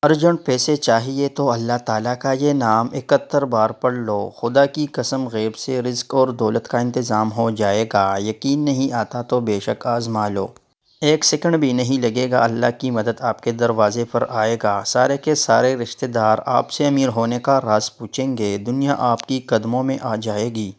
Urgent پیسے چاہیے تو اللہ تعالیٰ کا یہ نام 71 بار پڑھ لو، خدا کی قسم غیب سے رزق اور دولت کا انتظام ہو جائے گا۔ یقین نہیں آتا تو بے شک آزما لو۔ ایک سیکنڈ بھی نہیں لگے گا، اللہ کی مدد آپ کے دروازے پر آئے گا۔ سارے کے سارے رشتہ دار آپ سے امیر ہونے کا راز پوچھیں گے، دنیا آپ کی قدموں میں آ جائے گی۔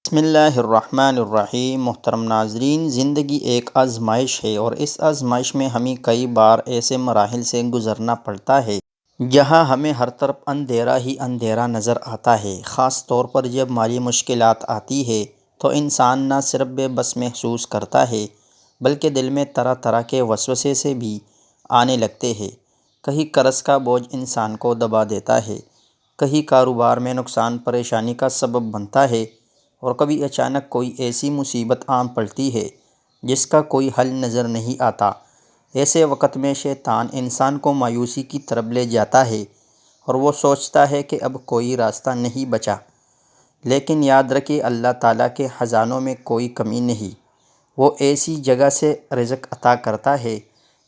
بسم اللہ الرحمن الرحیم۔ محترم ناظرین، زندگی ایک آزمائش ہے اور اس آزمائش میں ہمیں کئی بار ایسے مراحل سے گزرنا پڑتا ہے جہاں ہمیں ہر طرف اندھیرا ہی اندھیرا نظر آتا ہے۔ خاص طور پر جب مالی مشکلات آتی ہے تو انسان نہ صرف بے بس محسوس کرتا ہے بلکہ دل میں طرح طرح کے وسوسے سے بھی آنے لگتے ہیں۔ کہیں قرض کا بوجھ انسان کو دبا دیتا ہے، کہیں کاروبار میں نقصان پریشانی کا سبب بنتا ہے اور کبھی اچانک کوئی ایسی مصیبت آن پڑتی ہے جس کا کوئی حل نظر نہیں آتا۔ ایسے وقت میں شیطان انسان کو مایوسی کی طرف لے جاتا ہے اور وہ سوچتا ہے کہ اب کوئی راستہ نہیں بچا، لیکن یاد رکھیں اللہ تعالیٰ کے خزانوں میں کوئی کمی نہیں۔ وہ ایسی جگہ سے رزق عطا کرتا ہے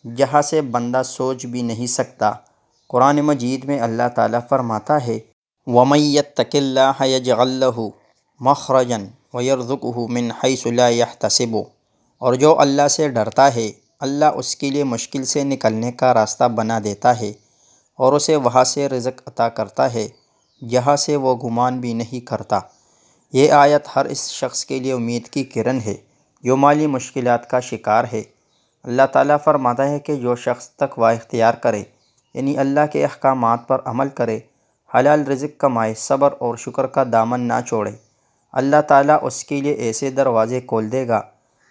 جہاں سے بندہ سوچ بھی نہیں سکتا۔ قرآن مجید میں اللہ تعالیٰ فرماتا ہے وَمَن يَتَّقِ اللَّهَ يَجْعَل لَّهُ مَخْرَجًا وَيَرْزُقْهُ مِنْ حَيْثُ لَا يَحْتَسِبُ، اور جو اللہ سے ڈرتا ہے اللہ اس کے لیے مشکل سے نکلنے کا راستہ بنا دیتا ہے اور اسے وہاں سے رزق عطا کرتا ہے جہاں سے وہ گمان بھی نہیں کرتا۔ یہ آیت ہر اس شخص کے لیے امید کی کرن ہے جو مالی مشکلات کا شکار ہے۔ اللہ تعالیٰ فرماتا ہے کہ جو شخص تقوی اختیار کرے، یعنی اللہ کے احکامات پر عمل کرے، حلال رزق کمائے، صبر اور شکر کا دامن نہ چھوڑے، اللہ تعالیٰ اس کے لیے ایسے دروازے کھول دے گا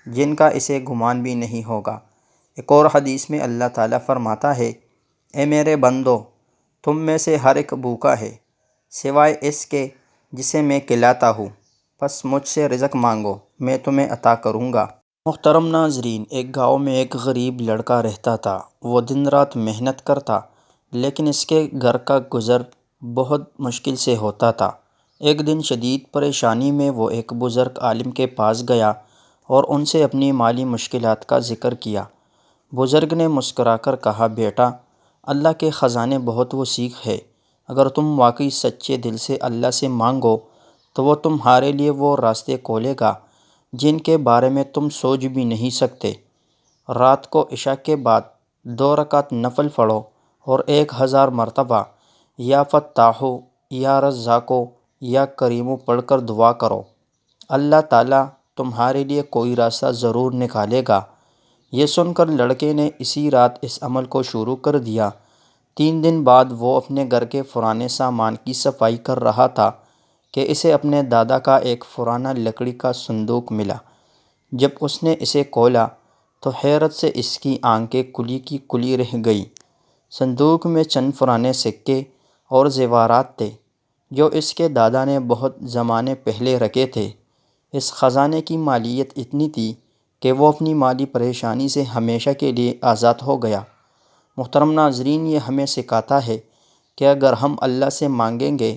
جن کا اسے گمان بھی نہیں ہوگا۔ ایک اور حدیث میں اللہ تعالیٰ فرماتا ہے اے میرے بندو، تم میں سے ہر ایک بھوکا ہے سوائے اس کے جسے میں کھلاتا ہوں، بس مجھ سے رزق مانگو میں تمہیں عطا کروں گا۔ محترم ناظرین، ایک گاؤں میں ایک غریب لڑکا رہتا تھا۔ وہ دن رات محنت کرتا لیکن اس کے گھر کا گزر بہت مشکل سے ہوتا تھا۔ ایک دن شدید پریشانی میں وہ ایک بزرگ عالم کے پاس گیا اور ان سے اپنی مالی مشکلات کا ذکر کیا۔ بزرگ نے مسکرا کر کہا بیٹا، اللہ کے خزانے بہت وسیع ہے، اگر تم واقعی سچے دل سے اللہ سے مانگو تو وہ تمہارے لیے وہ راستے کھولے گا جن کے بارے میں تم سوچ بھی نہیں سکتے۔ رات کو عشاء کے بعد 2 رکعت نفل پڑھو اور 1000 مرتبہ یا فتاحو یا رزاقو یا کریمو پڑھ کر دعا کرو، اللہ تعالیٰ تمہارے لیے کوئی راستہ ضرور نکالے گا۔ یہ سن کر لڑکے نے اسی رات اس عمل کو شروع کر دیا۔ 3 دن بعد وہ اپنے گھر کے پرانے سامان کی صفائی کر رہا تھا کہ اسے اپنے دادا کا ایک پرانا لکڑی کا صندوق ملا۔ جب اس نے اسے کھولا تو حیرت سے اس کی آنکھیں کھلی کی کھلی رہ گئیں۔ صندوق میں چند پرانے سکے اور زیورات تھے جو اس کے دادا نے بہت زمانے پہلے رکھے تھے۔ اس خزانے کی مالیت اتنی تھی کہ وہ اپنی مالی پریشانی سے ہمیشہ کے لیے آزاد ہو گیا۔ محترم ناظرین، یہ ہمیں سکھاتا ہے کہ اگر ہم اللہ سے مانگیں گے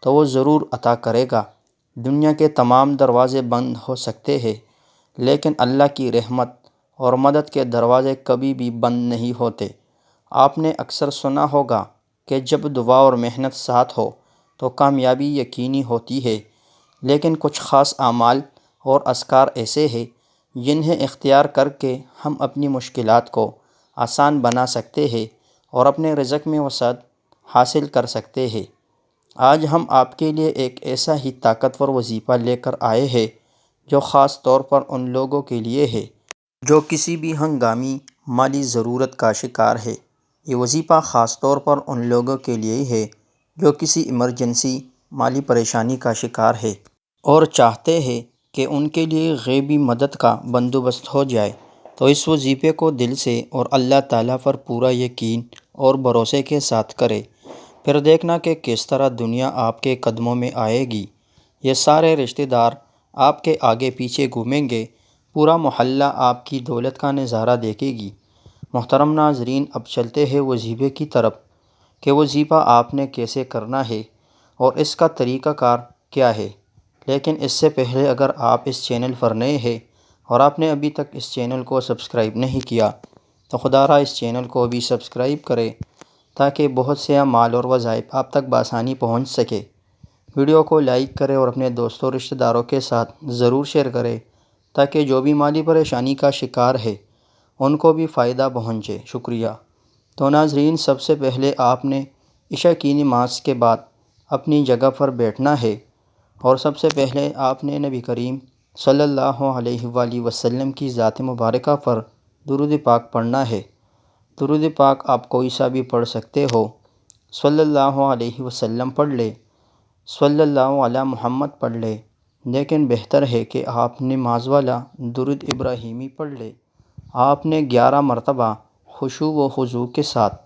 تو وہ ضرور عطا کرے گا۔ دنیا کے تمام دروازے بند ہو سکتے ہیں لیکن اللہ کی رحمت اور مدد کے دروازے کبھی بھی بند نہیں ہوتے۔ آپ نے اکثر سنا ہوگا کہ جب دعا اور محنت ساتھ ہو تو کامیابی یقینی ہوتی ہے، لیکن کچھ خاص اعمال اور اذکار ایسے ہیں جنہیں اختیار کر کے ہم اپنی مشکلات کو آسان بنا سکتے ہیں اور اپنے رزق میں وسعت حاصل کر سکتے ہیں۔ آج ہم آپ کے لیے ایک ایسا ہی طاقتور وظیفہ لے کر آئے ہیں جو خاص طور پر ان لوگوں کے لیے ہے جو کسی بھی ہنگامی مالی ضرورت کا شکار ہے۔ یہ وظیفہ خاص طور پر ان لوگوں کے لیے ہے جو کسی ایمرجنسی مالی پریشانی کا شکار ہے اور چاہتے ہیں کہ ان کے لیے غیبی مدد کا بندوبست ہو جائے۔ تو اس وظیفے کو دل سے اور اللہ تعالیٰ پر پورا یقین اور بھروسے کے ساتھ کرے، پھر دیکھنا کہ کس طرح دنیا آپ کے قدموں میں آئے گی۔ یہ سارے رشتہ دار آپ کے آگے پیچھے گھومیں گے، پورا محلہ آپ کی دولت کا نظارہ دیکھے گی۔ محترم ناظرین، اب چلتے ہیں وظیفے کی طرف کہ وظیفہ آپ نے کیسے کرنا ہے اور اس کا طریقہ کار کیا ہے۔ لیکن اس سے پہلے اگر آپ اس چینل پر نئے ہیں اور آپ نے ابھی تک اس چینل کو سبسکرائب نہیں کیا تو خدا را اس چینل کو بھی سبسکرائب کرے تاکہ بہت سے اعمال اور وظائف آپ تک بآسانی پہنچ سکے۔ ویڈیو کو لائک کریں اور اپنے دوستوں اور رشتہ داروں کے ساتھ ضرور شیئر کریں تاکہ جو بھی مالی پریشانی کا شکار ہے ان کو بھی فائدہ پہنچے۔ شکریہ۔ تو ناظرین، سب سے پہلے آپ نے عشاء کی نماز کے بعد اپنی جگہ پر بیٹھنا ہے اور سب سے پہلے آپ نے نبی کریم صلی اللہ علیہ وآلہ وسلم کی ذات مبارکہ پر درود پاک پڑھنا ہے۔ درود پاک آپ کوئی سا بھی پڑھ سکتے ہو۔ صلی اللہ علیہ وسلم پڑھ لے، صلی اللہ علی محمد پڑھ لے، لیکن بہتر ہے کہ آپ نماز والا درود ابراہیمی پڑھ لے۔ آپ نے 11 مرتبہ خشوع و خضوع کے ساتھ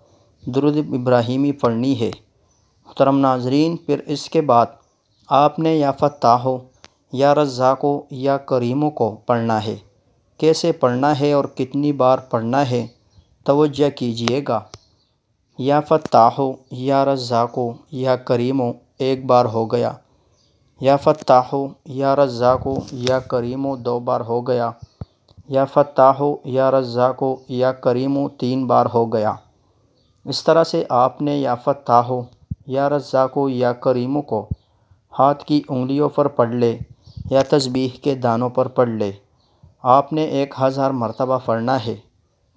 درود ابراہیمی پڑھنی ہے۔ محترم ناظرین، پھر اس کے بعد آپ نے یا فتاحو، یا رزاقو، یا کریمو کو پڑھنا ہے۔ کیسے پڑھنا ہے اور کتنی بار پڑھنا ہے توجہ کیجئے گا۔ یا فتاحو، یا رزاقو، یا کریمو ایک بار ہو گیا۔ یا فتاحو، یا رزاقو، یا کریمو 2 بار ہو گیا۔ یا فتاحو، یا رزاقو، یا کریمو 3 بار ہو گیا۔ اس طرح سے آپ نے یا فتاحو، یا رزاقو، یا کریمو کو ہاتھ کی انگلیوں پر پڑھ لے یا تسبیح کے دانوں پر پڑھ لے۔ آپ نے 1000 مرتبہ پڑھنا ہے۔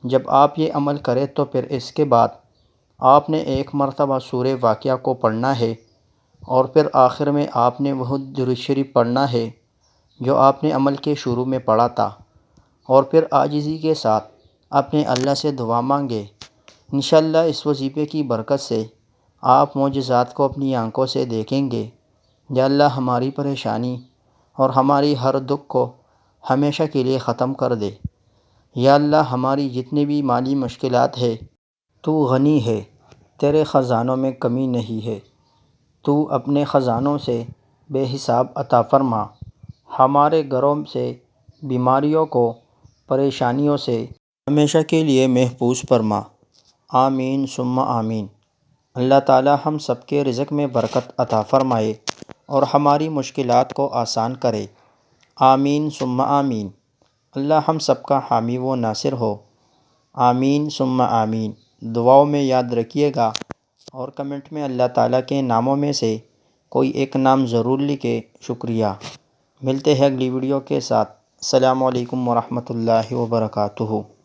جب آپ یہ عمل کریں تو پھر اس کے بعد آپ نے 1 مرتبہ سورہ واقعہ کو پڑھنا ہے اور پھر آخر میں آپ نے وہ درود شریف پڑھنا ہے جو آپ نے عمل کے شروع میں پڑھا تھا، اور پھر عاجزی کے ساتھ اپنے اللہ سے دعا مانگے۔ انشاءاللہ اس وظیفے کی برکت سے آپ معجزات کو اپنی آنکھوں سے دیکھیں گے۔ یا اللہ ہماری پریشانی اور ہماری ہر دکھ کو ہمیشہ کے لیے ختم کر دے۔ یا اللہ ہماری جتنی بھی مالی مشکلات ہے، تو غنی ہے، تیرے خزانوں میں کمی نہیں ہے، تو اپنے خزانوں سے بے حساب عطا فرما۔ ہمارے گھروں سے بیماریوں کو، پریشانیوں سے ہمیشہ کے لیے محفوظ فرما۔ آمین ثم آمین۔ اللہ تعالی ہم سب کے رزق میں برکت عطا فرمائے اور ہماری مشکلات کو آسان کرے۔ آمین ثم آمین۔ اللہ ہم سب کا حامی و ناصر ہو۔ آمین ثم آمین۔ دعاؤں میں یاد رکھیے گا اور کمنٹ میں اللہ تعالیٰ کے ناموں میں سے کوئی ایک نام ضرور لکھے۔ شکریہ۔ ملتے ہیں اگلی ویڈیو کے ساتھ۔ السلام علیکم ورحمۃ اللہ وبرکاتہ۔